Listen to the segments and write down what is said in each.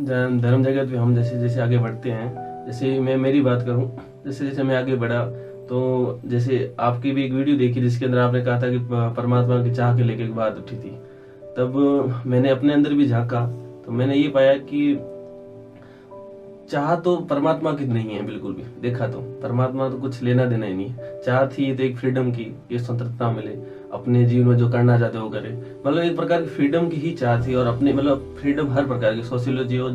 धर्म जगत में हम जैसे जैसे आगे बढ़ते हैं, जैसे मैं मेरी बात करूं, जैसे जैसे मैं आगे बढ़ा तो जैसे आपकी भी एक वीडियो देखी जिसके अंदर आपने कहा था कि परमात्मा की चाह के लेके एक बात उठी थी। तब मैंने अपने अंदर भी झांका तो मैंने ये पाया कि चाह तो परमात्मा की नहीं है बिल्कुल भी। देखा तो परमात्मा तो कुछ लेना देना ही नहीं है। चाह थी तो एक फ्रीडम की, ये स्वतंत्रता मिले, अपने जीवन में जो करना चाहते हो करे, मतलब एक प्रकार की फ्रीडम की ही चाह थी। और अपने मतलब फ्रीडम हर प्रकार की, सोशियोलॉजी हो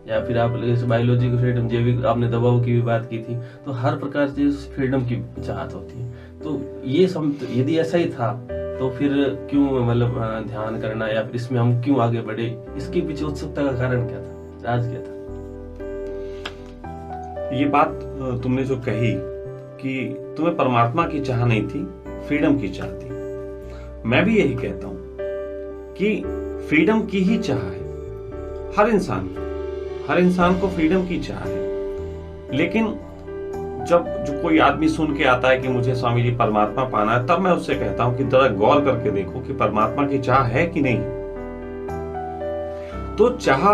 या फिर आप बायोलॉजी की फ्रीडम, जैविक आपने दबाव की भी बात की थी, तो हर प्रकार से फ्रीडम की चाहत होती है। तो ये यदि ऐसा ही था तो फिर क्यों मतलब ध्यान करना या फिर इसमें हम क्यों आगे बढ़े, इसके पीछे उत्सुकता का कारण क्या था, राज क्या था? ये बात तुमने जो कही कि तुम्हें परमात्मा की चाह नहीं थी, फ्रीडम की चाह थी, मैं भी यही कहता हूं कि फ्रीडम की ही चाह है हर इंसान को फ्रीडम की चाह है। लेकिन जब जो कोई आदमी सुन के आता है कि मुझे स्वामी जी परमात्मा पाना है, तब मैं उससे कहता हूं कि जरा गौर करके देखो कि परमात्मा की चाह है कि नहीं। तो चाह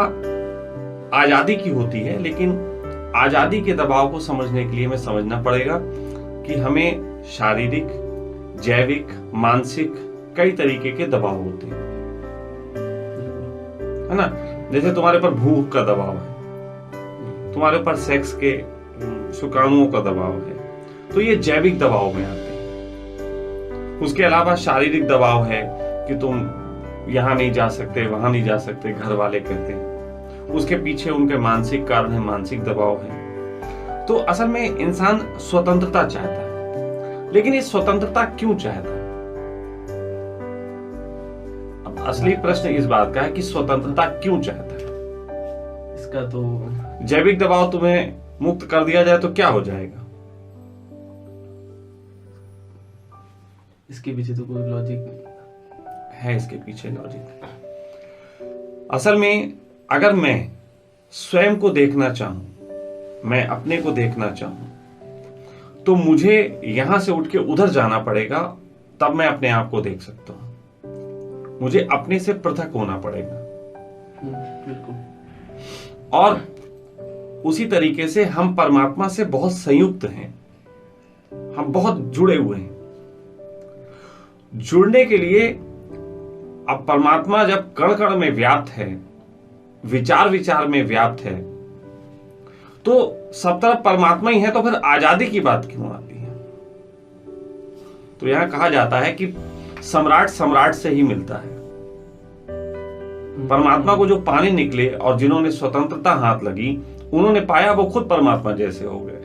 आजादी की होती है, लेकिन आजादी के दबाव को समझने के लिए हमें समझना पड़ेगा कि हमें शारीरिक, जैविक, मानसिक कई तरीके के दबाव होते हैं, है ना। जैसे तुम्हारे पर भूख का दबाव है, तुम्हारे ऊपर सेक्स के शुक्राणुओं का दबाव है, तो ये जैविक दबाव में आते हैं। उसके अलावा शारीरिक दबाव है कि तुम यहां नहीं जा सकते, वहां नहीं जा सकते, घर वाले कहते हैं। उसके पीछे उनके मानसिक कारण है, मानसिक दबाव है। तो असल में इंसान स्वतंत्रता चाहता है, लेकिन ये स्वतंत्रता क्यों चाहता है? अब असली प्रश्न इस बात का है कि स्वतंत्रता क्यों चाहता है। इसका तो जैविक दबाव तुम्हें मुक्त कर दिया जाए तो क्या हो जाएगा? इसके पीछे तो कोई लॉजिक है, इसके पीछे लॉजिक। असल में अगर मैं स्वयं को देखना चाहूं, मैं अपने को देखना चाहूं, तो मुझे यहां से उठ के उधर जाना पड़ेगा, तब मैं अपने आप को देख सकता हूं। मुझे अपने से पृथक होना पड़ेगा। बिल्कुल। और उसी तरीके से हम परमात्मा से बहुत संयुक्त हैं, हम बहुत जुड़े हुए हैं। जुड़ने के लिए अब परमात्मा जब कण कण में व्याप्त है, विचार विचार में व्याप्त है, तो सब तरफ परमात्मा ही है, तो फिर आजादी की बात क्यों आती है? तो यहां कहा जाता है कि सम्राट सम्राट से ही मिलता है। परमात्मा को जो पाने निकले और जिन्होंने स्वतंत्रता हाथ लगी, उन्होंने पाया वो खुद परमात्मा जैसे हो गए।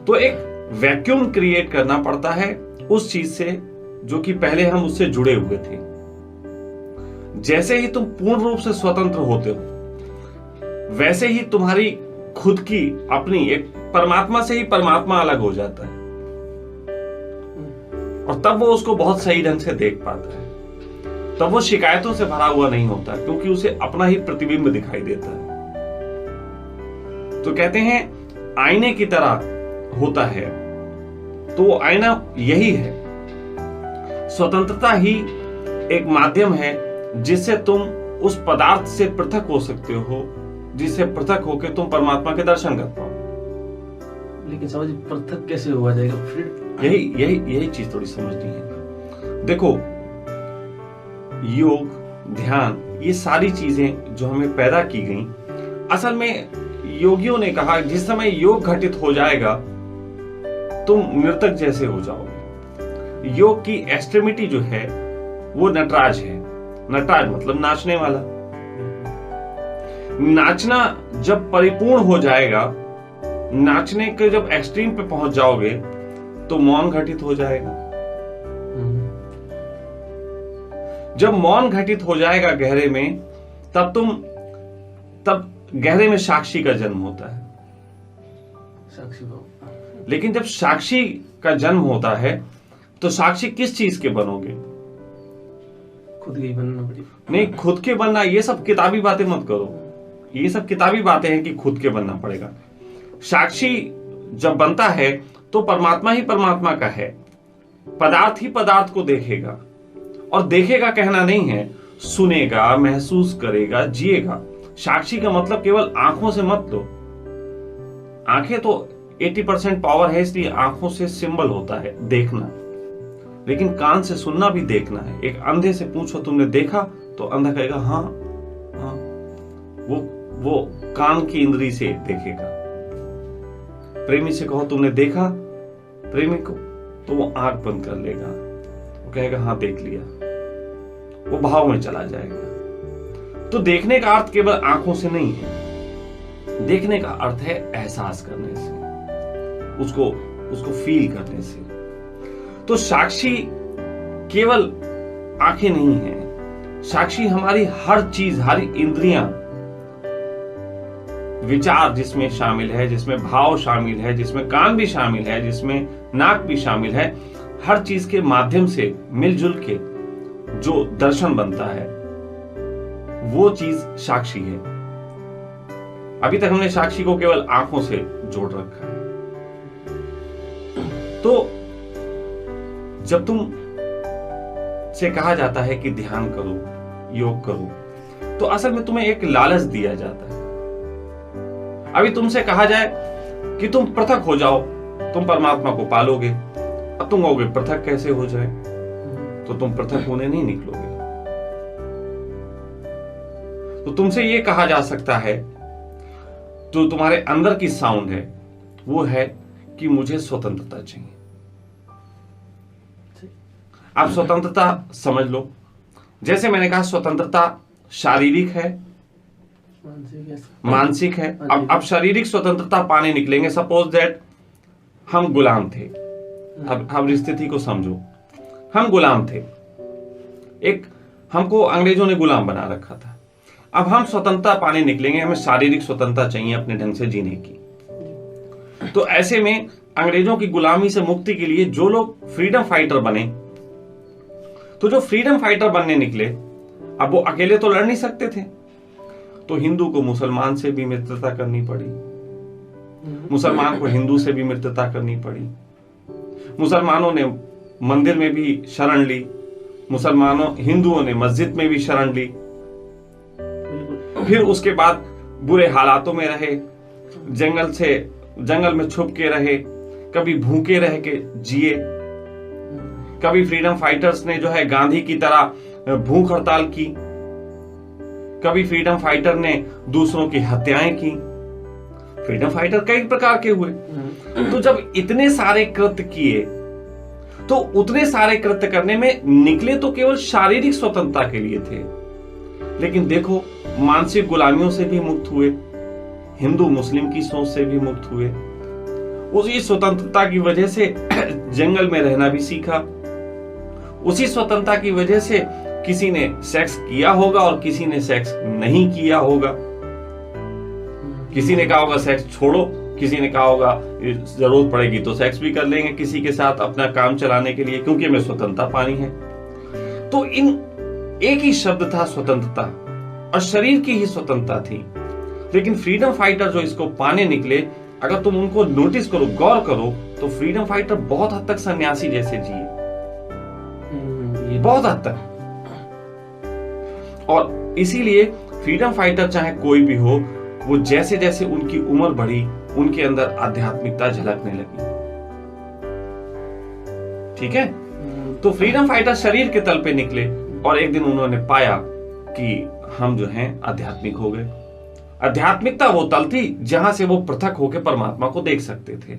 तो एक वैक्यूम क्रिएट करना पड़ता है उस चीज से जो कि पहले हम उससे जुड़े हुए थे। जैसे ही तुम पूर्ण रूप से स्वतंत्र होते हो, वैसे ही तुम्हारी खुद की अपनी एक परमात्मा से ही परमात्मा अलग हो जाता है, और तब वो उसको बहुत सही ढंग से देख पाता है। तब वो शिकायतों से भरा हुआ नहीं होता, क्योंकि उसे अपना ही प्रतिबिंब दिखाई देता है। तो कहते हैं आईने की तरह होता है, तो वो आईना यही है। स्वतंत्रता ही एक माध्यम है जिससे तुम उस पदार्थ से पृथक हो सकते हो, जिससे पृथक होकर तुम परमात्मा के दर्शन कर पाओ। लेकिन समझ पृथक कैसे हुआ जाएगा फिर? यही चीज थोड़ी समझनी है। देखो, योग, ध्यान, ये सारी चीजें जो हमें पैदा की गई, असल में योगियों ने कहा जिस समय योग घटित हो जाएगा तुम नर्तक जैसे हो जाओगे। योग की एक्सट्रीमिटी जो है वो नटराज है। नटराज मतलब नाचने वाला। नाचना जब परिपूर्ण हो जाएगा, नाचने के जब एक्सट्रीम पे पहुंच जाओगे, तो मौन घटित हो जाएगा। जब मौन घटित हो जाएगा गहरे में, तब गहरे में साक्षी का जन्म होता है। साक्षी भाव। लेकिन जब साक्षी का जन्म होता है, तो साक्षी किस चीज के बनोगे? खुद के बनना पड़ेगा। नहीं, खुद के बनना, ये सब किताबी बातें मत करो। ये सब किताबी बातें हैं कि खुद के बनना पड़ेगा। साक्षी जब बनता है तो परमात्मा ही परमात्मा का है। पदार्थ ही पदार्थ को देखेगा, और देखेगा कहना नहीं है, सुनेगा, महसूस करेगा, जिएगा। साक्षी का मतलब केवल आंखों से मत लो। आंखें तो 80% पावर है, इसलिए आंखों से सिंबल होता है देखना, लेकिन कान से सुनना भी देखना है। एक अंधे से पूछो तुमने देखा, तो अंधा कहेगा हाँ हाँ, वो कान की इंद्री से देखेगा। प्रेमी से कहो तुमने देखा प्रेमी को, तो वो आंख बंद कर लेगा, वो कहेगा हाँ देख लिया, वो भाव में चला जाएगा। तो देखने का अर्थ केवल आंखों से नहीं है, देखने का अर्थ है एहसास करने से, उसको फील करने से। तो साक्षी केवल आंखें नहीं है, साक्षी हमारी हर चीज, हर इंद्रियां, विचार जिसमें शामिल है, जिसमें भाव शामिल है, जिसमें कान भी शामिल है, जिसमें नाक भी शामिल है, हर चीज के माध्यम से मिलजुल के जो दर्शन बनता है वो चीज साक्षी है। अभी तक हमने साक्षी को केवल आंखों से जोड़ रखा है। तो जब तुम से कहा जाता है कि ध्यान करो, योग करो, तो असल में तुम्हें एक लालच दिया जाता है। अभी तुमसे कहा जाए कि तुम पृथक हो जाओ, तुम परमात्मा को पालोगे। अब तुम कहोगे पृथक कैसे हो जाए, तो तुम पृथक होने नहीं निकलोगे। तो तुमसे यह कहा जा सकता है, जो तुम्हारे अंदर की साउंड है वो है कि मुझे स्वतंत्रता चाहिए। आप स्वतंत्रता समझ लो। जैसे मैंने कहा स्वतंत्रता शारीरिक है, मानसिक है। अब शारीरिक स्वतंत्रता पाने निकलेंगे। सपोज दैट हम गुलाम थे। अब स्थिति को समझो, हम गुलाम थे, एक हमको अंग्रेजों ने गुलाम बना रखा था। अब हम स्वतंत्रता पाने निकलेंगे, हमें शारीरिक स्वतंत्रता चाहिए अपने ढंग से जीने की। तो ऐसे में अंग्रेजों की गुलामी से मुक्ति के लिए जो लोग फ्रीडम फाइटर बने, तो जो फ्रीडम फाइटर बनने निकले, अब वो अकेले तो लड़ नहीं सकते थे, तो हिंदू को मुसलमान से भी मित्रता करनी पड़ी, मुसलमान को हिंदू से भी मित्रता करनी पड़ी। मुसलमानों ने मंदिर में भी शरण ली, हिंदुओं ने मस्जिद में भी शरण ली। फिर उसके बाद बुरे हालातों में रहे, जंगल में छुप के रहे, कभी भूखे रह के जिए, कभी फ्रीडम फाइटर्स ने जो है गांधी की तरह भूख हड़ताल की, कभी फ्रीडम फाइटर ने दूसरों की हत्याएं की। फ्रीडम फाइटर कई प्रकार के हुए। तो जब इतने सारे कृत्य किए, तो उतने सारे कृत्य करने में निकले तो केवल शारीरिक स्वतंत्रता के लिए थे, लेकिन देखो मानसिक गुलामियों से भी मुक्त हुए, हिंदू मुस्लिम की सोच से भी मुक्त हुए। उसी स्वतंत्रता की वजह से जंगल में रहना भी सीखा। उसी स्वतंत्रता की वजह से किसी ने सेक्स किया होगा और किसी ने सेक्स नहीं किया होगा। किसी ने कहा होगा सेक्स छोड़ो, किसी ने कहा होगा जरूरत पड़ेगी तो सेक्स भी कर लेंगे किसी के साथ अपना काम चलाने के लिए, क्योंकि हमें स्वतंत्रता पानी है। तो इन एक ही शब्द था स्वतंत्रता, और शरीर की ही स्वतंत्रता थी। लेकिन फ्रीडम फाइटर जो इसको पाने निकले, अगर तुम उनको नोटिस करो, गौर करो, तो फ्रीडम फाइटर बहुत हद तक सन्यासी जैसे जिए, बहुत हद तक। और इसीलिए फ्रीडम फाइटर चाहे कोई भी हो, वो जैसे जैसे उनकी उम्र बढ़ी, उनके अंदर आध्यात्मिकता झलकने लगी। ठीक है। तो फ्रीडम फाइटर शरीर के तल पे निकले, और एक दिन उन्होंने पाया कि हम जो हैं आध्यात्मिक हो गए। आध्यात्मिकता वो तल थी जहां से वो पृथक होकर परमात्मा को देख सकते थे,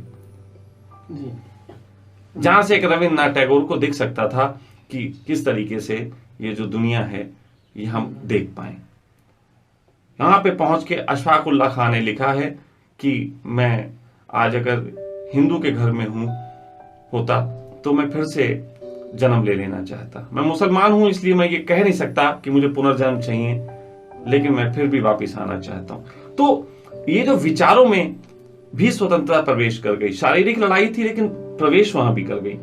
जहां से एक रविन्द्रनाथ टैगोर को दिख सकता था कि किस तरीके से ये जो दुनिया है ये हम देख पाए। यहां पे पहुंच के अशफाक उल्लाह खान ने लिखा है कि मैं आज अगर हिंदू के घर में होता तो मैं फिर से जन्म ले लेना चाहता। मैं मुसलमान हूं, इसलिए मैं ये कह नहीं सकता कि मुझे पुनर्जन्म चाहिए, लेकिन मैं फिर भी वापस आना चाहता हूं। तो ये जो विचारों में भी स्वतंत्रता प्रवेश कर गई। शारीरिक लड़ाई थी, लेकिन प्रवेश वहां भी कर गई।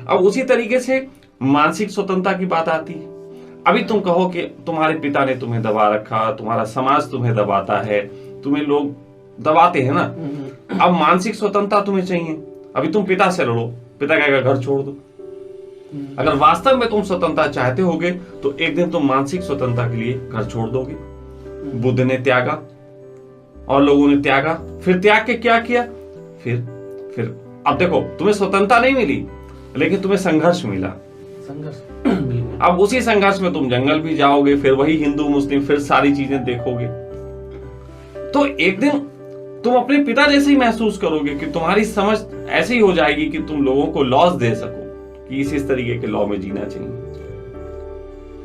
अब उसी तरीके से मानसिक स्वतंत्रता की बात आती है। अभी तुम कहो कि तुम्हारे पिता ने तुम्हें दबा रखा, तुम्हारा समाज तुम्हें दबाता है, तुम्हें लोग दबाते हैं ना। अब मानसिक स्वतंत्रता तुम्हें चाहिए। अभी तुम पिता से लड़ो, पिता कहेगा घर छोड़ दो। अगर वास्तव में तुम स्वतंत्रता चाहते होगे तो एक दिन तुम मानसिक स्वतंत्रता के लिए घर छोड़ दोगे। बुद्ध ने त्यागा और लोगों ने त्यागा, फिर त्याग के क्या किया, फिर अब देखो तुम्हें स्वतंत्रता नहीं मिली लेकिन तुम्हें संघर्ष मिला। संघर्ष अब उसी संघर्ष में तुम जंगल भी जाओगे, फिर वही हिंदू मुस्लिम, फिर सारी चीजें देखोगे, तो एक दिन तुम अपने पिता जैसे ही महसूस करोगे कि तुम्हारी समझ ऐसी ही हो जाएगी कि तुम लोगों को लॉस दे सको कि इस तरीके के लॉ में जीना चाहिए।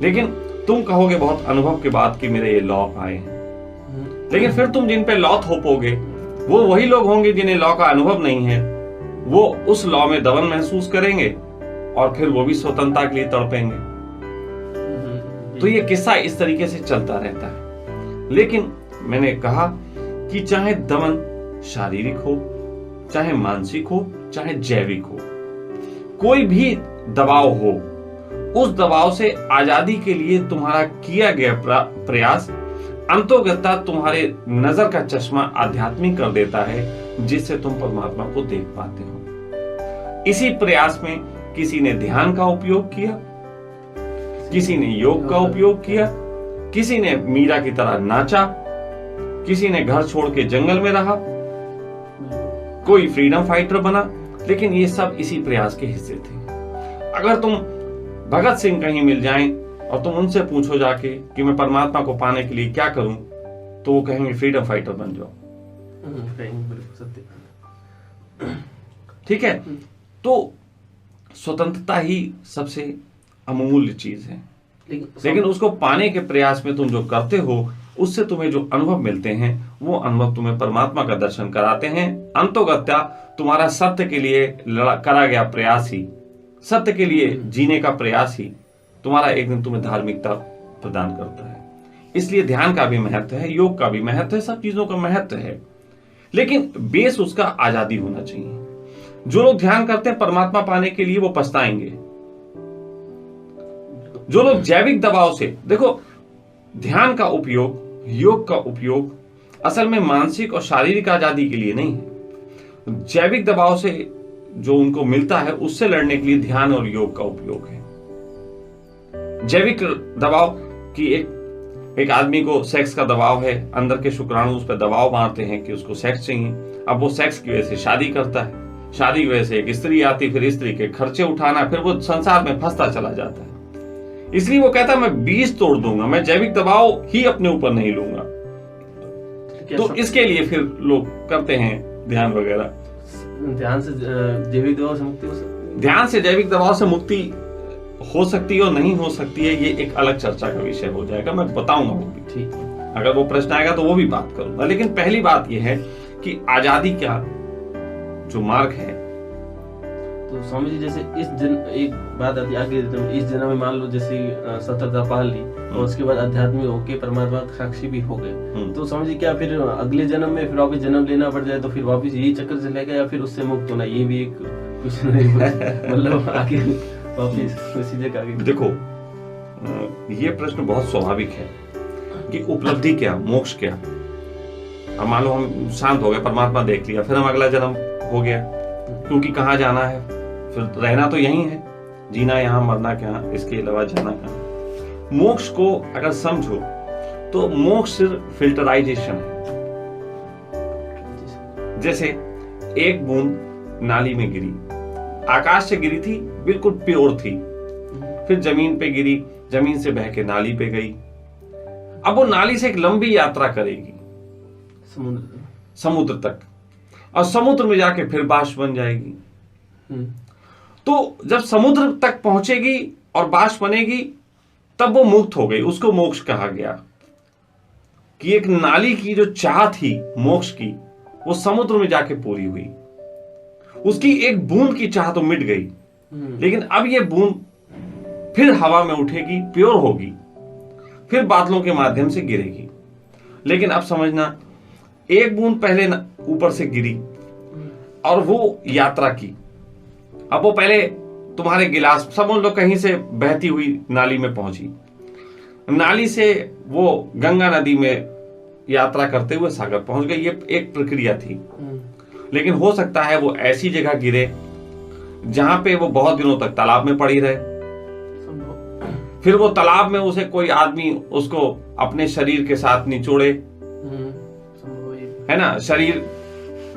लेकिन तुम कहोगे बहुत अनुभव के बाद कि मेरे ये लॉ आए हैं, लेकिन फिर तुम जिन पे लॉ थोपोगे वो वही लोग होंगे जिन्हें लॉ का अनुभव नहीं है। वो उस लॉ में दबन महसूस करेंगे और फिर वो भी स्वतंत्रता के लिए तड़पेंगे। तो ये किस्सा इस तरीके से चलता रहता है। लेकिन मैंने कहा कि चाहे दमन शारीरिक हो, चाहे मानसिक हो, चाहे जैविक हो, कोई भी दबाव हो, उस दबाव से आजादी के लिए तुम्हारा किया गया प्रयास अंतोगत्ता तुम्हारे नजर का चश्मा आध्यात्मिक कर देता है, जिससे तुम परमात्मा को देख पाते हो। इसी प्रयास में किसी ने ध्यान का उपयोग किया, किसी ने योग का उपयोग किया, किसी ने मीरा की तरह नाचा, किसी ने घर छोड़ के जंगल में रहा, कोई फ्रीडम फाइटर बना, लेकिन ये सब इसी प्रयास के हिस्से थे। अगर तुम भगत सिंह कहीं मिल जाएं और तुम उनसे पूछो जाके कि मैं परमात्मा को पाने के लिए क्या करूं, तो वो कहेंगे फ्रीडम फाइटर बन जाओ। ठीक है, तो स्वतंत्रता ही सबसे अमूल्य चीज है, लेकिन उसको पाने के प्रयास में तुम जो करते हो, उससे तुम्हें जो अनुभव मिलते हैं, वो अनुभव तुम्हें परमात्मा का दर्शन कराते हैं। अंतोगत्या तुम्हारा सत्य के लिए करा गया प्रयास ही, सत्य के लिए जीने का प्रयास ही तुम्हारा एक दिन तुम्हें धार्मिकता प्रदान करता है। इसलिए ध्यान का भी महत्व है, योग का भी महत्व है, सब चीजों का महत्व है, लेकिन बेस उसका आजादी होना चाहिए। जो लोग ध्यान करते हैं परमात्मा पाने के लिए, वो पछताएंगे। जो लोग जैविक दबाव से, देखो ध्यान का उपयोग, योग का उपयोग असल में मानसिक और शारीरिक आजादी के लिए नहीं है। जैविक दबाव से जो उनको मिलता है, उससे लड़ने के लिए ध्यान और योग का उपयोग है। जैविक दबाव की एक आदमी को सेक्स का दबाव है, अंदर के शुक्राणु उस पर दबाव मारते हैं कि उसको सेक्स चाहिए। अब वो सेक्स की वजह से शादी करता है, शादी की वजह से एक स्त्री आती, फिर स्त्री के खर्चे उठाना, फिर वो संसार में फंसता चला जाता है। इसलिए वो कहता है मैं बीज तोड़ दूंगा, मैं जैविक दबाव ही अपने ऊपर नहीं लूंगा। तो इसके लिए फिर लोग करते हैं ध्यान वगैरह। ध्यान से जैविक दबाव से मुक्ति हो सकती है? ध्यान से जैविक दबाव से मुक्ति हो सकती है और नहीं हो सकती है, ये एक अलग चर्चा का विषय हो जाएगा, मैं बताऊंगा वो भी। ठीक है, अगर वो प्रश्न आएगा तो वो भी बात करूंगा। लेकिन पहली बात यह है कि आजादी का जो मार्ग है, तो स्वामी जी जैसे एक बात आती आगे इस जन्म में मान लो जैसे सतता पाल ली और उसके बाद आध्यात्मिक होके परमात्मा साक्षी भी हो गए, तो स्वामी जी क्या फिर अगले जन्म में फिर वापस जन्म लेना पड़ जाए तो फिर वापस यही चक्कर चलेगा या फिर उससे मुक्त होना, ये भी एक कुछ मतलब आगे वापस उसी जगह आगे। देखो ये प्रश्न बहुत स्वाभाविक है कि उपलब्धि क्या, मोक्ष क्या। अब मान लो हम शांत हो गए, परमात्मा देख लिया, फिर हम अगला जन्म हो गया, क्योंकि कहाँ जाना है, फिर रहना तो यही है, जीना यहाँ मरना क्या, इसके अलावा जाना कहाँ। मोक्ष को अगर समझो तो मोक्ष सिर्फ फिल्टराइजेशन है। जैसे एक बूंद नाली में गिरी, आकाश से गिरी थी, बिल्कुल प्योर थी, फिर जमीन पे गिरी, जमीन से बह के नाली पे गई। अब वो नाली से एक लंबी यात्रा करेगी समुद्र तक, और समुद्र में जाके फिर बाष्प बन जाएगी। तो जब समुद्र तक पहुंचेगी और बाष्प बनेगी, तब वो मुक्त हो गई, उसको मोक्ष कहा गया। कि एक नाली की जो चाह थी मोक्ष की, वो समुद्र में जाके पूरी हुई। उसकी एक बूंद की चाह तो मिट गई, लेकिन अब ये बूंद फिर हवा में उठेगी, प्योर होगी, फिर बादलों के माध्यम से गिरेगी। लेकिन अब समझना, एक बूंद पहले ऊपर से गिरी और वो यात्रा की। अब वो पहले तुम्हारे गिलास, समझ लो कहीं से बहती हुई नाली में पहुंची, नाली से वो गंगा नदी में यात्रा करते हुए सागर पहुंच गई। ये एक प्रक्रिया थी। लेकिन हो सकता है वो ऐसी जगह गिरे जहां पे वो बहुत दिनों तक तालाब में पड़ी रहे, फिर वो तालाब में उसे कोई आदमी उसको अपने शरीर के साथ निचोड़े, है ना, शरीर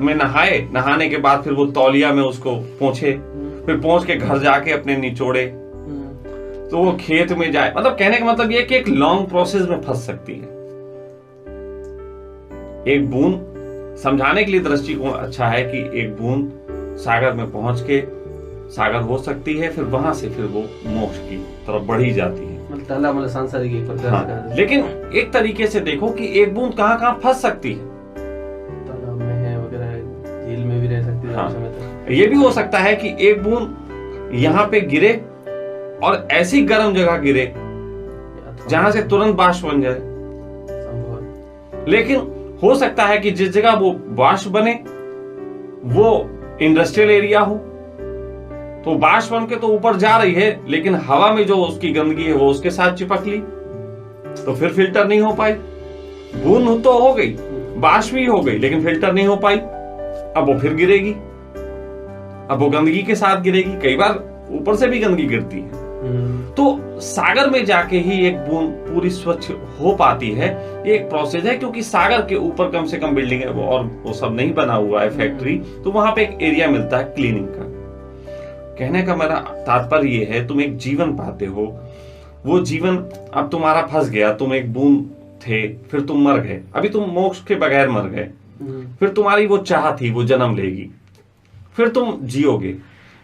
में नहाए, नहाने के बाद फिर वो तौलिया में उसको पोंछे, फिर पोंछ के घर जाके अपने निचोड़े, तो वो खेत में जाए। मतलब कहने का मतलब ये कि एक लॉन्ग प्रोसेस में फंस सकती है। एक बूंद, समझाने के लिए दृष्टिकोण अच्छा है कि एक बूंद सागर में पहुंच के सागर हो सकती है, फिर वहां से फिर वो मोक्ष की तरफ बढ़ी जाती है। मतलब सांसारिक एक प्रकार हाँ, लेकिन एक तरीके से देखो कि एक बूंद कहाँ कहाँ फंस सकती है। तालाब में है वगैरह, झील में भी रह सकती है। हाँ, ये भी हो सकता है कि एक बूंद यहाँ पे गिरे और ऐसी गर्म जगह गिरे जहां से तुरंत बाष्प बन जाए। लेकिन हो सकता है कि जिस जगह वो बाष्प बने वो इंडस्ट्रियल एरिया हो, तो बाष्प बन के तो ऊपर जा रही है, लेकिन हवा में जो उसकी गंदगी है वो उसके साथ चिपक ली, तो फिर फिल्टर नहीं हो पाई। बूंद तो हो गई, बाष्प भी हो गई, लेकिन फिल्टर नहीं हो पाई। अब वो फिर गिरेगी, अब वो गंदगी के साथ गिरेगी। कई बार ऊपर से भी गंदगी गिरती है। तो सागर में जाके ही एक बूंद पूरी स्वच्छ हो पाती है। ये एक प्रोसेस है, क्योंकि सागर के ऊपर कम से कम बिल्डिंग है और वो सब नहीं बना हुआ है, फैक्ट्री, तो वहां पे एक एरिया मिलता है क्लीनिंग का। कहने का मेरा तात्पर्य ये है, तुम एक जीवन पाते हो, वो जीवन अब तुम्हारा फंस गया। तुम एक बूंद थे, फिर तुम मर गए, अभी तुम मोक्ष के बगैर मर गए, फिर तुम्हारी वो चाह थी, वो जन्म लेगी, फिर तुम जियोगे।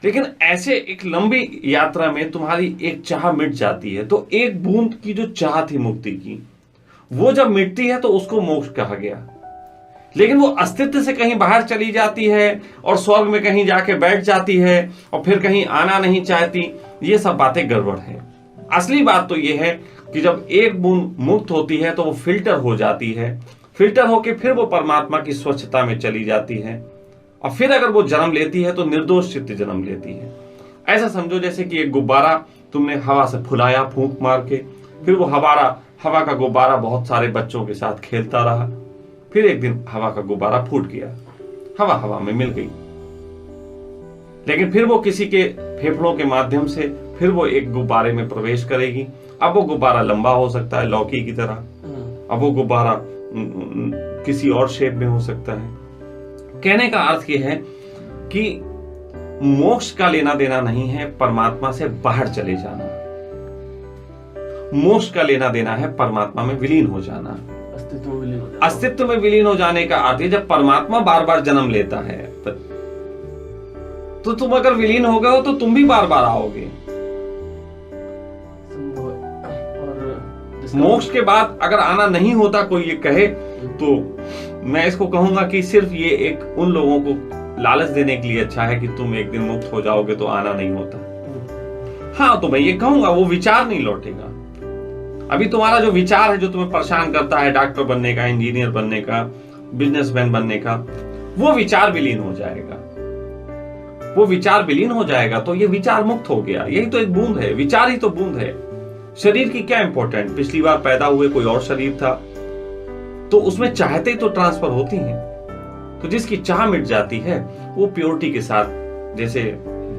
लेकिन ऐसे एक लंबी यात्रा में तुम्हारी एक चाह मिट जाती है। तो एक बूंद की जो चाह थी मुक्ति की, वो जब मिटती है तो उसको मोक्ष कहा गया। लेकिन वो अस्तित्व से कहीं बाहर चली जाती है और स्वर्ग में कहीं जाके बैठ जाती है और फिर कहीं आना नहीं चाहती, ये सब बातें गड़बड़ है। असली बात तो ये है कि जब एक बूंद मुक्त होती है तो वो फिल्टर हो जाती है, फिल्टर होके फिर वो परमात्मा की स्वच्छता में चली जाती है, और फिर अगर वो जन्म लेती है तो निर्दोष चित्त जन्म लेती है। ऐसा समझो जैसे कि एक गुब्बारा तुमने हवा से फुलाया फूंक मार के, फिर वो हवा का गुब्बारा बहुत सारे बच्चों के साथ खेलता रहा, फिर एक दिन हवा का गुब्बारा फूट गया, हवा में मिल गई, लेकिन फिर वो किसी के फेफड़ों के माध्यम से फिर वो एक गुब्बारे में प्रवेश करेगी। अब वो गुब्बारा लंबा हो सकता है लौकी की तरह, अब वो गुब्बारा किसी और शेप में हो सकता है। कहने का अर्थ ये है कि मोक्ष का लेना देना नहीं है परमात्मा से बाहर चले जाना, मोक्ष का लेना देना है परमात्मा में विलीन हो जाना, अस्तित्व में विलीन हो जाने का अर्थ है जब परमात्मा बार बार जन्म लेता है तो तुम अगर विलीन हो गए हो तो तुम भी बार बार आओगे। मोक्ष के बाद अगर आना नहीं होता कोई ये कहे तो मैं इसको कहूंगा कि सिर्फ ये एक उन लोगों को लालच देने के लिए अच्छा है कि तुम एक दिन मुक्त हो जाओगे तो आना नहीं होता। हाँ, तो मैं ये कहूंगा वो विचार नहीं लौटेगा। अभी तुम्हारा जो विचार है जो तुम्हें परेशान करता है, डॉक्टर बनने का, इंजीनियर बनने का, बिजनेसमैन बनने का, वो विचार विलीन हो जाएगा। वो विचार विलीन हो जाएगा तो ये विचार मुक्त हो गया। यही तो एक बूंद है, विचार ही तो बूंद है। शरीर की क्या इंपॉर्टेंट, पिछली बार पैदा हुए कोई और शरीर था तो उसमें चाहते ही तो ट्रांसफर होती हैं। तो जिसकी चाह मिट जाती है वो प्योरिटी के साथ, जैसे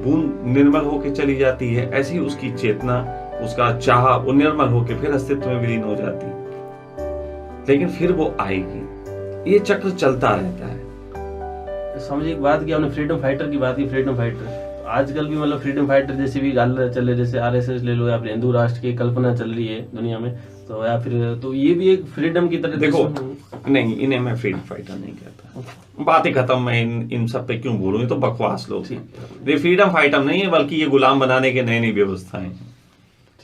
बूंद निर्मल होकर चली जाती है, ऐसी ही उसकी चेतना, उसका चाह वो निर्मल होकर फिर अस्तित्व में विलीन हो जाती है, लेकिन फिर वो आएगी। ये चक्र चलता रहता है। समझिए एक बात की, आपने फ्रीडम फाइटर की बात की, फ्रीडम फाइटर आजकल भी मतलब फ्रीडम फाइटर जैसे भी गाल चल रहे, जैसे आरएसएस ले लो या फिर हिंदू राष्ट्र की कल्पना चल रही है दुनिया में, तो या फिर तो ये भी एक फ्रीडम की तरह। देखो नहीं, इन्हें मैं फ्रीडम फाइटर नहीं कहता, बातें खत्म। मैं इन सब पे क्यों बोलूं, ये तो बकवास लोग हैं। ये फ्रीडम फाइटर नहीं है, बल्कि ये गुलाम बनाने के नई नई व्यवस्थाएं हैं।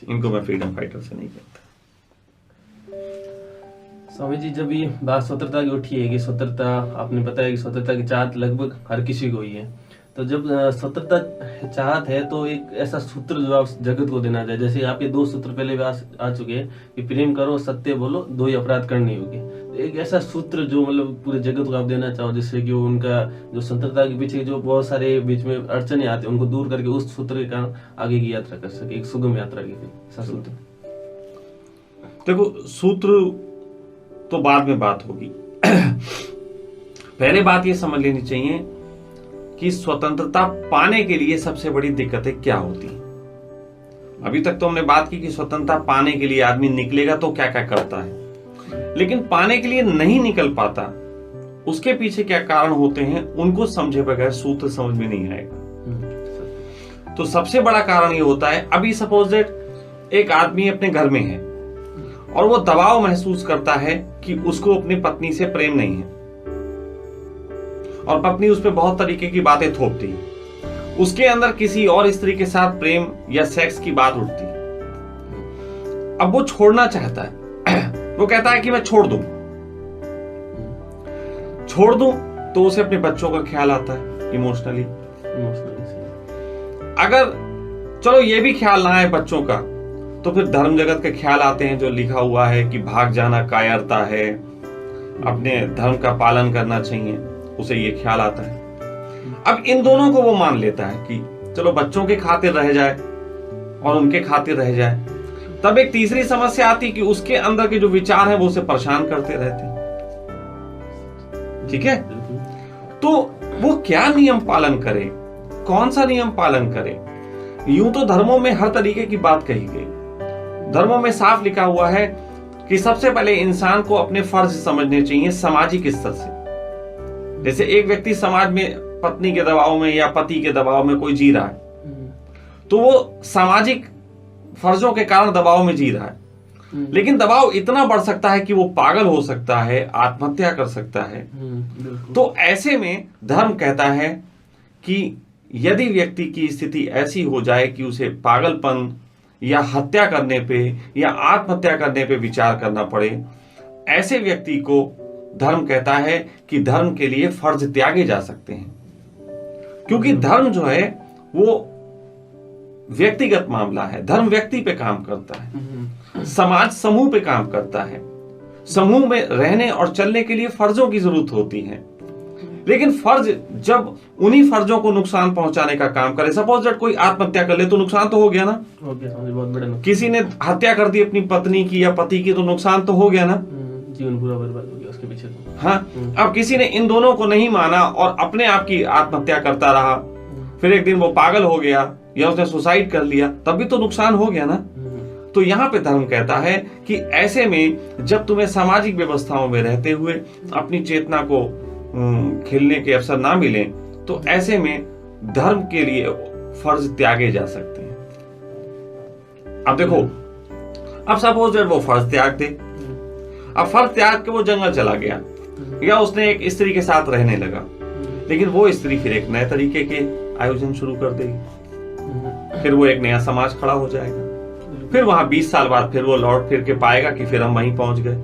इनको मैं फ्रीडम फाइटर से नहीं कहता। स्वामी जी, जब ये बात स्वतंत्रता की उठी है कि स्वतंत्रता, आपने बताया कि स्वतंत्रता की चाहत लगभग हर किसी को ही है, तो जब स्वतंत्रता चाहत है तो एक ऐसा सूत्र जो आप जगत को देना चाहिए, जैसे आपके 2 सूत्र पहले भी आ चुके हैं कि प्रेम करो, सत्य बोलो, 2 ही अपराध करने होंगे। तो एक ऐसा सूत्र जो मतलब पूरे जगत को आप देना चाहो, जिससे कि उनका जो स्वतंत्रता के पीछे जो बहुत सारे बीच में अड़चने आते हैं उनको दूर करके उस सूत्र के कारण आगे की यात्रा कर सके, एक सुगम यात्रा की ऐसा सूत्र। देखो, सूत्र तो बाद में बात होगी। पहले बात ये समझ लेनी चाहिए कि स्वतंत्रता पाने के लिए सबसे बड़ी दिक्कतें क्या होती हैं। अभी तक तो हमने बात की कि स्वतंत्रता पाने के लिए आदमी निकलेगा तो क्या क्या करता है, लेकिन पाने के लिए नहीं निकल पाता, उसके पीछे क्या कारण होते हैं उनको समझे बगैर सूत्र समझ में नहीं आएगा। तो सबसे बड़ा कारण ये होता है, अभी सपोज दैट एक आदमी अपने घर में है और वो दबाव महसूस करता है कि उसको अपनी पत्नी से प्रेम नहीं है और पत्नी उस पर बहुत तरीके की बातें थोपती है, उसके अंदर किसी और स्त्री के साथ प्रेम या सेक्स की बात उठती है। अब वो छोड़ना चाहता है, वो कहता है कि मैं छोड़ दूं तो उसे अपने बच्चों का ख्याल आता है इमोशनली। अगर चलो ये भी ख्याल ना आए बच्चों का, तो फिर धर्म जगत के ख्याल आते हैं जो लिखा हुआ है कि भाग जाना कायरता है, अपने धर्म का पालन करना चाहिए, उसे ये ख्याल आता है। अब इन दोनों को वो मान लेता है कि चलो बच्चों के खातिर रह जाए और उनके खातिर रह जाए। तब एक तीसरी समस्या आती कि उसके अंदर के जो विचार हैं वो उसे परेशान करते रहते हैं। ठीक है, तो वो क्या नियम पालन करे, कौन सा नियम पालन करे? यूं तो धर्मों में हर तरीके की बात कही गई। धर्मों में साफ लिखा हुआ है कि सबसे पहले इंसान को अपने फर्ज समझने चाहिए सामाजिक स्तर से। जैसे एक व्यक्ति समाज में पत्नी के दबाव में या पति के दबाव में कोई जी रहा है, तो वो सामाजिक फर्जों के कारण दबाव में जी रहा है, लेकिन दबाव इतना बढ़ सकता है कि वो पागल हो सकता है, आत्महत्या कर सकता है। तो ऐसे में धर्म कहता है कि यदि व्यक्ति की स्थिति ऐसी हो जाए कि उसे पागलपन या हत्या करने पे या आत्महत्या करने पे विचार करना पड़े, ऐसे व्यक्ति को धर्म कहता है कि धर्म के लिए फर्ज त्यागे जा सकते हैं। क्योंकि धर्म जो है वो व्यक्तिगत मामला है, धर्म व्यक्ति पे काम करता है, समाज समूह पे काम करता है। समूह में रहने और चलने के लिए फर्जों की जरूरत होती है, लेकिन फर्ज जब उन्हीं फर्जों को नुकसान पहुंचाने का काम करे, सपोज दैट कोई आत्महत्या कर ले तो नुकसान तो हो गया ना, हो गया, बहुत बड़ा नुकसान। किसी ने हत्या कर दी अपनी पत्नी की या पति की तो नुकसान तो हो गया ना, जीवन पूरा बर्बाद हो गया उसके पीछे तो। हाँ, अब किसी ने इन दोनों को नहीं माना और अपने आप की आत्महत्या करता रहा, फिर एक दिन वो पागल हो गया या उसने सुसाइड कर लिया, तब भी तो नुकसान हो गया ना। तो यहाँ पे धर्म कहता है कि ऐसे में जब तुम्हें सामाजिक व्यवस्थाओं में रहते हुए अपनी चेतना को खेलने के अवसर ना मिले, तो ऐसे में धर्म के लिए फर्ज त्यागे जा सकते हैं। अब देखो, अब सपोज दैट वो फर्ज त्याग दे, अब फर्ज त्याग के वो जंगल चला गया या उसने एक स्त्री के साथ रहने लगा, लेकिन वो स्त्री फिर एक नए तरीके के आयोजन शुरू कर देगी, फिर वो एक नया समाज खड़ा हो जाएगा, फिर वहां 20 साल बाद फिर वो लौट फिर के पाएगा कि फिर हम वहीं पहुंच गए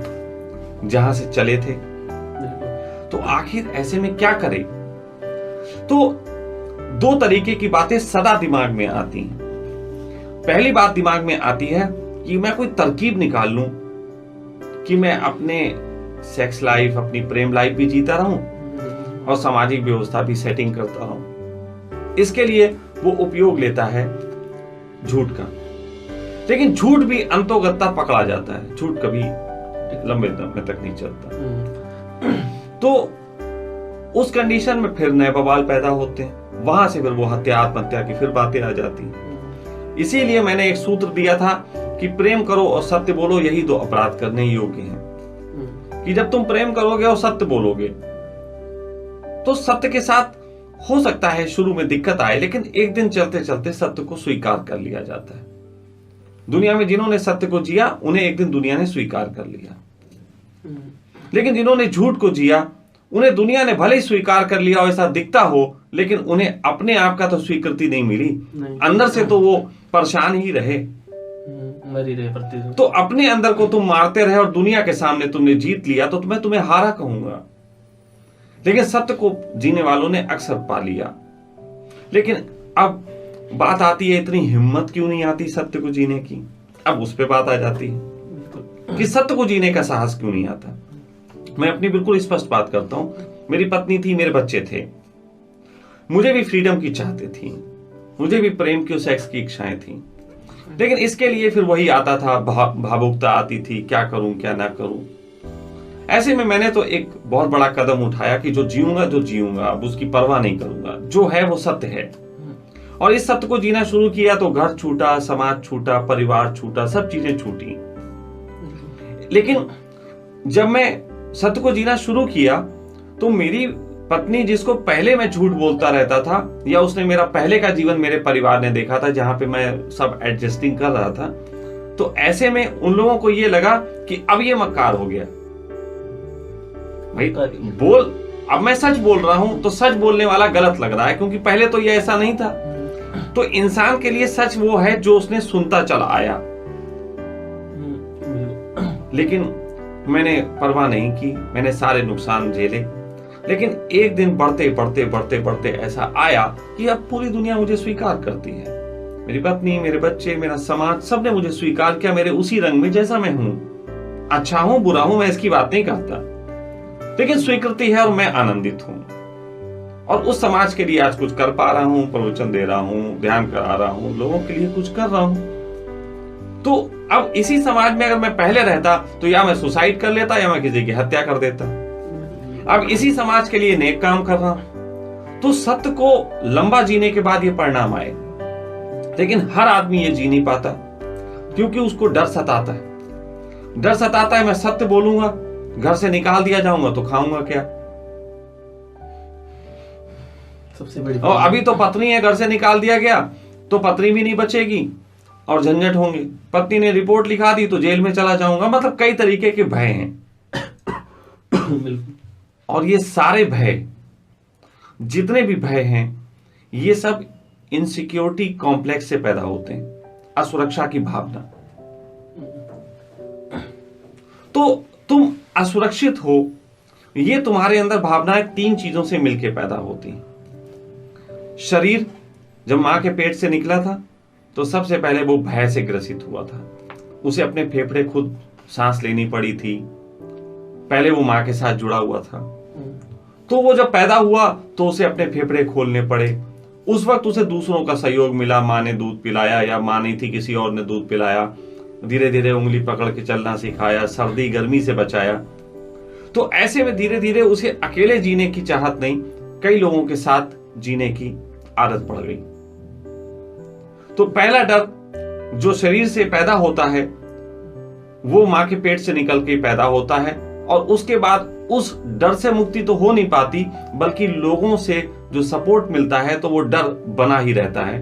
जहां से चले थे। तो आखिर ऐसे में क्या करें? तो दो तरीके की बातें सदा दिमाग में आती हैं। पहली बात दिमाग में आती है कि मैं कोई तरकीब निकाल लूं कि मैं अपने सेक्स लाइफ, अपनी प्रेम लाइफ भी जीता रहूं और सामाजिक व्यवस्था भी सेटिंग करता रहूं। इसके लिए वो उपयोग लेता है झूठ का, लेकिन झूठ भी अंतोगत्ता पकड़ा जाता है, झूठ कभी लंबे समय तक नहीं चलता। तो उस कंडीशन में फिर नए बवाल पैदा होते हैं, वहां से फिर वो हत्या आत्महत्या की फिर बातें आ जाती हैं। इसीलिए मैंने एक सूत्र दिया था कि प्रेम करो और सत्य बोलो, यही दो अपराध करने योग्य हैं। कि जब तुम प्रेम करोगे और सत्य बोलोगे तो सत्य के साथ हो सकता है शुरू में दिक्कत आए, लेकिन एक दिन चलते चलते सत्य को स्वीकार कर लिया जाता है। दुनिया में जिन्होंने सत्य को जिया उन्हें एक दिन दुनिया ने स्वीकार कर लिया, लेकिन जिन्होंने झूठ को जिया उन्हें दुनिया ने भले ही स्वीकार कर लिया और ऐसा दिखता हो, लेकिन उन्हें अपने आप का तो स्वीकृति नहीं मिली, अंदर से तो वो परेशान ही रहे, मर ही रहे। तो अपने अंदर को तुम मारते रहे और दुनिया के सामने तुमने जीत लिया, तो मैं तुम्हें हारा कहूंगा। लेकिन सत्य को जीने वालों ने अक्सर पा लिया। लेकिन अब बात आती है, इतनी हिम्मत क्यों नहीं आती सत्य को जीने की? अब उस पे बात आ जाती है कि सत्य को जीने का साहस क्यों नहीं आता। मैं अपनी बिल्कुल स्पष्ट बात करता हूं। मेरी पत्नी थी, मेरे बच्चे थे, मुझे भी फ्रीडम की चाहते थी, मुझे भी प्रेम की और सेक्स की इच्छाएं थी, लेकिन इसके लिए फिर वही आता था, भावुकता आती थी, क्या करूं क्या ना करूं। ऐसे में मैंने तो एक बहुत बड़ा कदम उठाया कि जो जीऊंगा, अब उसकी परवाह नहीं करूंगा, जो है वो सत्य है और इस सत्य को जीना शुरू किया तो घर छूटा, समाज छूटा, परिवार छूटा, सब चीजें छूटी। लेकिन जब मैं सत्य को जीना शुरू किया तो मेरी पत्नी, जिसको पहले मैं झूठ बोलता रहता था, या उसने मेरा पहले का जीवन मेरे परिवार ने देखा था जहां पे मैं सब एडजस्टिंग कर रहा था, तो ऐसे में उन लोगों को ये लगा कि अब ये मक्कार हो गया भाई, अब मैं सच बोल रहा हूं तो सच बोलने वाला गलत लग रहा है, क्योंकि पहले तो ये ऐसा नहीं था। तो इंसान के लिए सच वो है जो उसने सुनता चला आया। लेकिन मैंने परवाह नहीं की, मैंने सारे नुकसान झेले। लेकिन एक दिन बढ़ते बढ़ते बढ़ते बढ़ते ऐसा आया कि अब पूरी दुनिया मुझे स्वीकार करती है। मेरी पत्नी, मेरे बच्चे, मेरा समाज, सबने मुझे स्वीकार किया मेरे उसी रंग में जैसा मैं हूं। अच्छा हूं, बुरा हूं, मैं इसकी बात नहीं करता, लेकिन स्वीकृति है और मैं आनंदित हूं। और उस समाज के लिए आज कुछ कर पा रहा हूं, प्रवचन दे रहा हूं, ध्यान करा रहा हूं, लोगों के लिए कुछ कर रहा हूं। तो अब इसी समाज में अगर मैं पहले रहता तो या मैं सुसाइड कर लेता या मैं किसी की हत्या कर देता। अब इसी समाज के लिए नेक काम कर रहा हूं। तो सत्य को लंबा जीने के बाद ये परिणाम आए। लेकिन हर आदमी ये जी नहीं पाता, क्योंकि उसको डर सताता है। डर सताता है, मैं सत्य बोलूंगा, घर से निकाल दिया जाऊंगा तो खाऊंगा क्या। सबसे बड़ी और अभी तो पत्नी है, घर से निकाल दिया गया तो पत्नी भी नहीं बचेगी और झंझट होंगे। पत्नी ने रिपोर्ट लिखा दी तो जेल में चला जाऊंगा। मतलब कई तरीके के भय हैं। और ये सारे भय, जितने भी भय हैं, ये सब इनसिक्योरिटी कॉम्प्लेक्स से पैदा होते हैं, असुरक्षा की भावना। तो तुम असुरक्षित हो, ये तुम्हारे अंदर भावनाएं 3 चीजों से मिलकर पैदा होती हैं। शरीर जब मां के पेट से निकला था तो सबसे पहले वो भय से ग्रसित हुआ था। उसे अपने फेफड़े खुद सांस लेनी पड़ी थी। पहले वो मां के साथ जुड़ा हुआ था। तो वो जब पैदा हुआ तो उसे अपने फेफड़े खोलने पड़े। उस वक्त उसे दूसरों का सहयोग मिला। मां ने दूध पिलाया, या मां नहीं थी किसी और ने दूध पिलाया। धीरे धीरे उंगली पकड़ के चलना सिखाया, सर्दी गर्मी से बचाया। तो ऐसे में धीरे धीरे उसे अकेले जीने की चाहत नहीं, कई लोगों के साथ जीने की आदत पड़ गई। तो पहला डर जो शरीर से पैदा होता है वो मां के पेट से निकल के पैदा होता है। और उसके बाद उस डर से मुक्ति तो हो नहीं पाती, बल्कि लोगों से जो सपोर्ट मिलता है तो वो डर बना ही रहता है।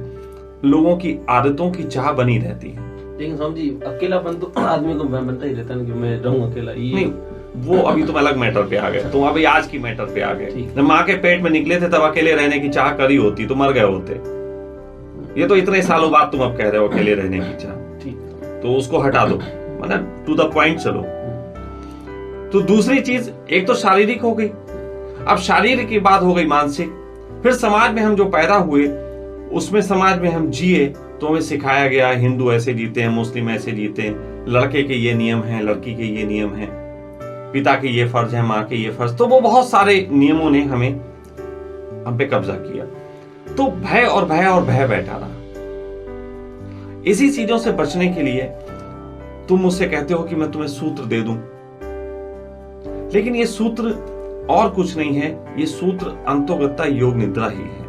लोगों की आदतों की चाह बनी रहती है। लेकिन स्वामी जी, अकेलापन तो आदमी को बनता ही रहता है कि मैं रहूं अकेला। ये नहीं, वो अभी तुम अलग मैटर पे आ गए। तुम अभी आज की मैटर पे आ गए। जब माँ के पेट में निकले थे तब अकेले रहने की चाह करी होती तो मर गए होते। ये तो इतने सालों बाद तुम अब कह रहे हो अकेले रहने की चाह। ठीक, तो उसको हटा दो, मतलब टू द पॉइंट चलो। तो दूसरी चीज, एक तो शारीरिक हो गई, अब शारीरिक की बात हो गई मानसिक। फिर समाज में हम जो पैदा हुए उसमें समाज में हम जिए तो हमें सिखाया गया हिंदू ऐसे जीते हैं, मुस्लिम ऐसे जीते हैं, लड़के के ये नियम हैं, लड़की के ये नियम हैं, पिता के ये फर्ज है, माँ के ये फर्ज। तो वो बहुत सारे नियमों ने हम पे कब्जा किया। तो भय और भय और भय बैठा रहा। इसी चीजों से बचने के लिए तुम मुझसे कहते हो कि मैं तुम्हें सूत्र दे दूं, लेकिन ये सूत्र और कुछ नहीं है। ये सूत्र अंतोगत्ता योग निद्रा ही है।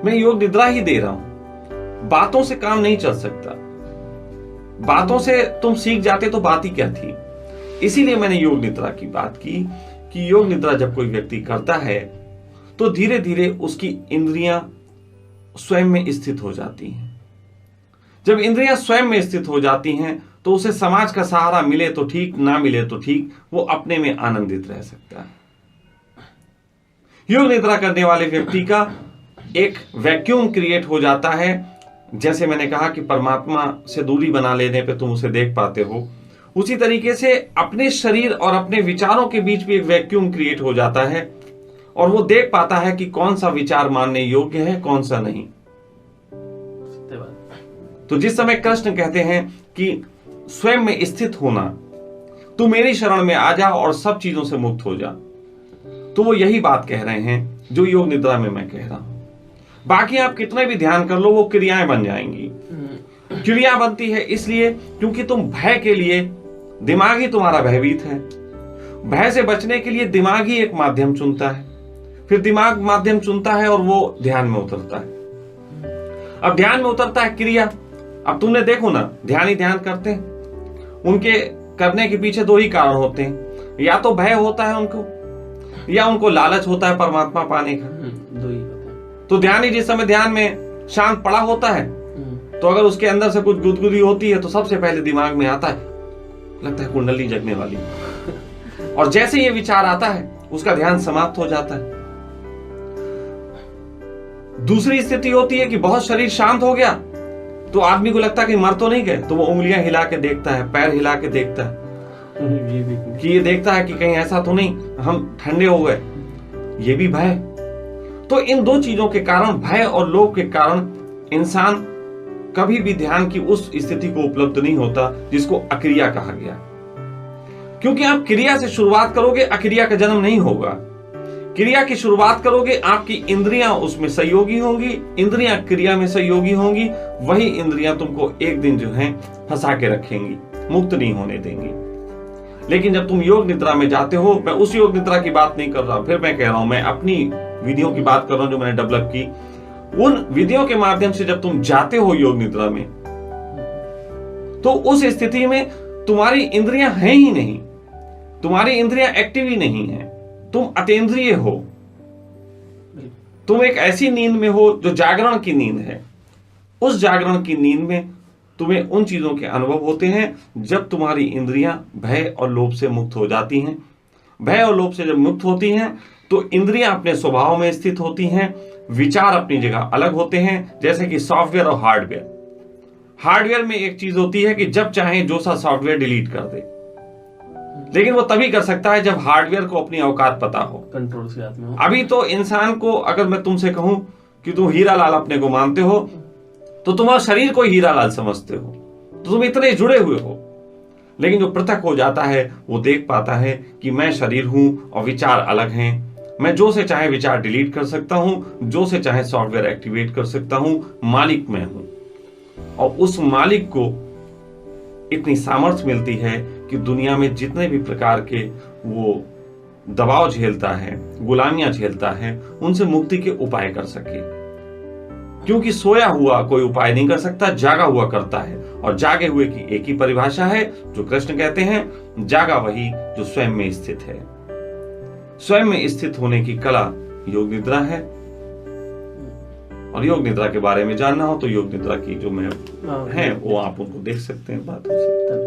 मैं योग निद्रा ही दे रहा हूं। बातों से काम नहीं चल सकता। बातों से तुम सीख जाते तो बात ही क्या थी। इसीलिए मैंने योग निद्रा की बात की कि योग निद्रा जब कोई व्यक्ति करता है तो धीरे धीरे उसकी इंद्रियां स्वयं में स्थित हो जाती हैं। जब इंद्रियां स्वयं में स्थित हो जाती हैं तो उसे समाज का सहारा मिले तो ठीक, ना मिले तो ठीक, वो अपने में आनंदित रह सकता है। योग निद्रा करने वाले व्यक्ति का एक वैक्यूम क्रिएट हो जाता है। जैसे मैंने कहा कि परमात्मा से दूरी बना लेने पे तुम उसे देख पाते हो, उसी तरीके से अपने शरीर और अपने विचारों के बीच भी एक वैक्यूम क्रिएट हो जाता है और वो देख पाता है कि कौन सा विचार मानने योग्य है, कौन सा नहीं। तो जिस समय कृष्ण कहते हैं कि स्वयं में स्थित होना, तू मेरी शरण में आ जा और सब चीजों से मुक्त हो जा, तो वो यही बात कह रहे हैं जो योग निद्रा में मैं कह रहा हूं। बाकी आप कितने भी ध्यान कर लो वो क्रियाएं बन जाएंगी। क्रिया बनती है इसलिए क्योंकि तुम भय के लिए, दिमाग ही तुम्हारा भयभीत है। भय से बचने के लिए दिमाग ही एक माध्यम चुनता है, फिर दिमाग माध्यम चुनता है और वो ध्यान में उतरता है। अब ध्यान में उतरता है क्रिया। अब तुमने देखो ना, ध्यान ही ध्यान करते हैं, उनके करने के पीछे दो ही कारण होते हैं, या तो भय होता है उनको, या उनको लालच होता है परमात्मा पाने का। दो ही होते हैं। तो ध्यान ही जिस समय ध्यान में शांत पड़ा होता है, तो अगर उसके अंदर से कुछ गुदगुदी होती है तो सबसे पहले दिमाग में आता है, लगता है कुंडली जगने वाली। और जैसे ये विचार आता है उसका ध्यान समाप्त हो जाता है। दूसरी स्थिति होती है कि बहुत शरीर शांत हो गया तो आदमी को लगता है कि मर तो नहीं गए, तो वो उंगलियां हिला के देखता है, पैर हिला के देखता है कि ये देखता है कि कहीं ऐसा तो नहीं हम ठंडे हो गए। ये भी भय। तो इन दो चीजों के कारण, भय और लोभ के कारण, इंसान कभी भी ध्यान की उस स्थिति को उपलब्ध नहीं होता जिसको अक्रिया कहा गया। क्योंकि आप क्रिया से शुरुआत करोगे, अक्रिया का जन्म नहीं होगा। क्रिया की शुरुआत करोगे, आपकी इंद्रियां उसमें सहयोगी होंगी, इंद्रियां क्रिया में सहयोगी होंगी, वही इंद्रियां तुमको एक दिन जो है फंसा के रखेंगी, मुक्त नहीं होने देंगी। लेकिन जब तुम योग निद्रा में जाते हो, मैं उस योग निद्रा की बात नहीं कर रहा, फिर मैं कह रहा हूं, मैं अपनी विधियों की बात कर रहा हूं जो मैंने डेवलप की। उन विधियों के माध्यम से जब तुम जाते हो योग निद्रा में, तो उस स्थिति में तुम्हारी इंद्रियां हैं ही नहीं, तुम्हारी इंद्रियां एक्टिव ही नहीं है, तुम अतेंद्रिय हो। तुम एक ऐसी नींद में हो जो जागरण की नींद है। उस जागरण की नींद में तुम्हें उन चीजों के अनुभव होते हैं जब तुम्हारी इंद्रियां भय और लोभ से मुक्त हो जाती हैं। भय और लोभ से जब मुक्त होती हैं तो इंद्रियां अपने स्वभाव में स्थित होती हैं, विचार अपनी जगह अलग होते हैं। जैसे कि सॉफ्टवेयर और हार्डवेयर। हार्डवेयर में एक चीज होती है कि जब चाहे जो सा सॉफ्टवेयर डिलीट कर दे, लेकिन वो तभी कर सकता है जब हार्डवेयर को अपनी औकात पता हो, कंट्रोल से हाथ में हो। अभी तो इंसान को, अगर मैं तुमसे कहूं कि तुम हीरा लाल अपने को मानते हो, तो तुम्हारा शरीर को हीरा लाल समझते हो, तो तुम इतने जुड़े हुए हो। लेकिन जो पृथक हो जाता है वो देख पाता है कि मैं शरीर हूं और विचार अलग हैं। मैं जो से चाहे विचार डिलीट कर सकता हूं, जो से चाहे सॉफ्टवेयर एक्टिवेट कर सकता हूं, मालिक मैं हूं। और उस मालिक को इतनी सामर्थ्य मिलती है कि दुनिया में जितने भी प्रकार के वो दबाव झेलता है, गुलामियां झेलता है, उनसे मुक्ति के उपाय कर सके। क्योंकि सोया हुआ कोई उपाय नहीं कर सकता, जागा हुआ करता है। और जागे हुए की एक ही परिभाषा है जो कृष्ण कहते हैं, जागा वही जो स्वयं में स्थित है। स्वयं में स्थित होने की कला योग निद्रा है। और योग निद्रा के बारे में जानना हो तो योग निद्रा की जो मैं है वो आप उनको देख सकते हैं बातों से।